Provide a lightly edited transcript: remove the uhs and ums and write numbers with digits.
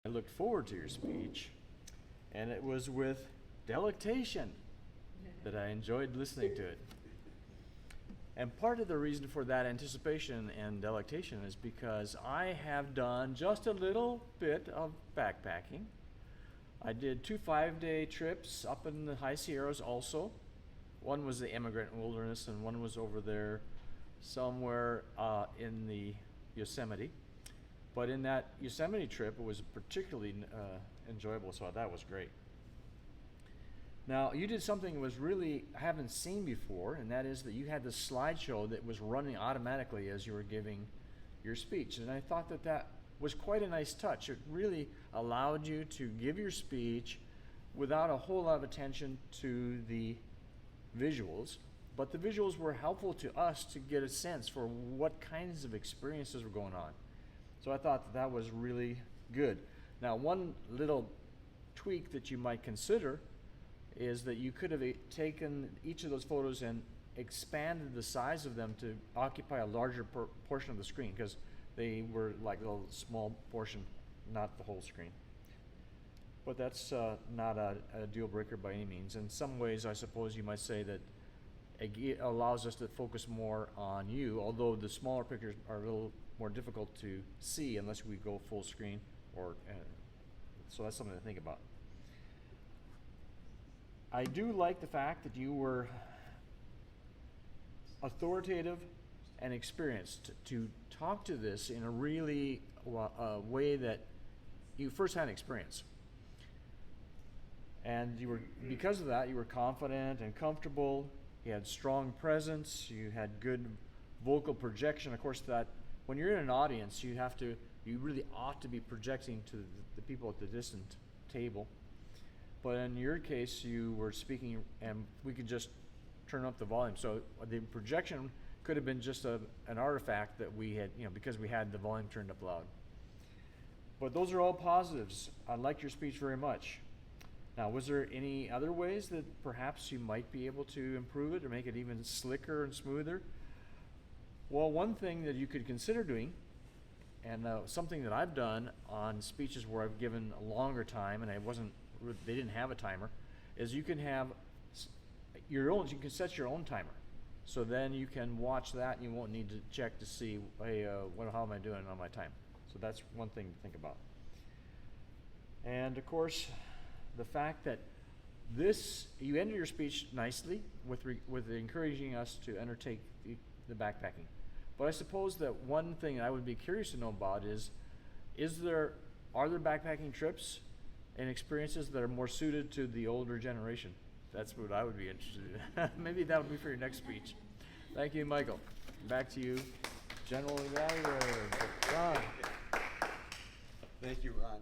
I looked forward to your speech, and it was with delectation that I enjoyed listening to it. And part of the reason for that anticipation and delectation is because I have done just a little bit of backpacking. I did 2 5-day trips up in the High Sierras also. One was the Emigrant Wilderness, and one was over there somewhere in the Yosemite. But in that Yosemite trip, it was particularly enjoyable, so that was great. Now, you did something that was really I haven't seen before, and that is that you had this slideshow that was running automatically as you were giving your speech. And I thought that that was quite a nice touch. It really allowed you to give your speech without a whole lot of attention to the visuals, but the visuals were helpful to us to get a sense for what kinds of experiences were going on. So I thought that that was really good. Now, one little tweak that you might consider is that you could have taken each of those photos and expanded the size of them to occupy a larger portion of the screen, because they were like a little small portion, not the whole screen. But that's not a deal breaker by any means. In some ways, I suppose you might say that it allows us to focus more on you, although the smaller pictures are a little more difficult to see unless we go full screen, or so that's something to think about. I do like the fact that you were authoritative and experienced to talk to this in a really way that you first had experience. And you were, because of that, you were confident and comfortable. You had strong presence. You had good vocal projection. Of course, that when you're in an audience, you really ought to be projecting to the people at the distant table. But in your case, you were speaking, and we could just turn up the volume. So the projection could have been just an artifact that we had, because we had the volume turned up loud. But those are all positives. I liked your speech very much. Now, was there any other ways that perhaps you might be able to improve it or make it even slicker and smoother? Well, one thing that you could consider doing, and something that I've done on speeches where I've given a longer time and they didn't have a timer, is you can have your own. You can set your own timer, so then you can watch that and you won't need to check to see, hey, how am I doing on my time? So that's one thing to think about. And of course, the fact that you ended your speech nicely with encouraging us to undertake the backpacking. But I suppose that one thing I would be curious to know about are there backpacking trips and experiences that are more suited to the older generation? That's what I would be interested in. Maybe that would be for your next speech. Thank you, Michael. Back to you, General Evaluator Ron. Thank you, Ron.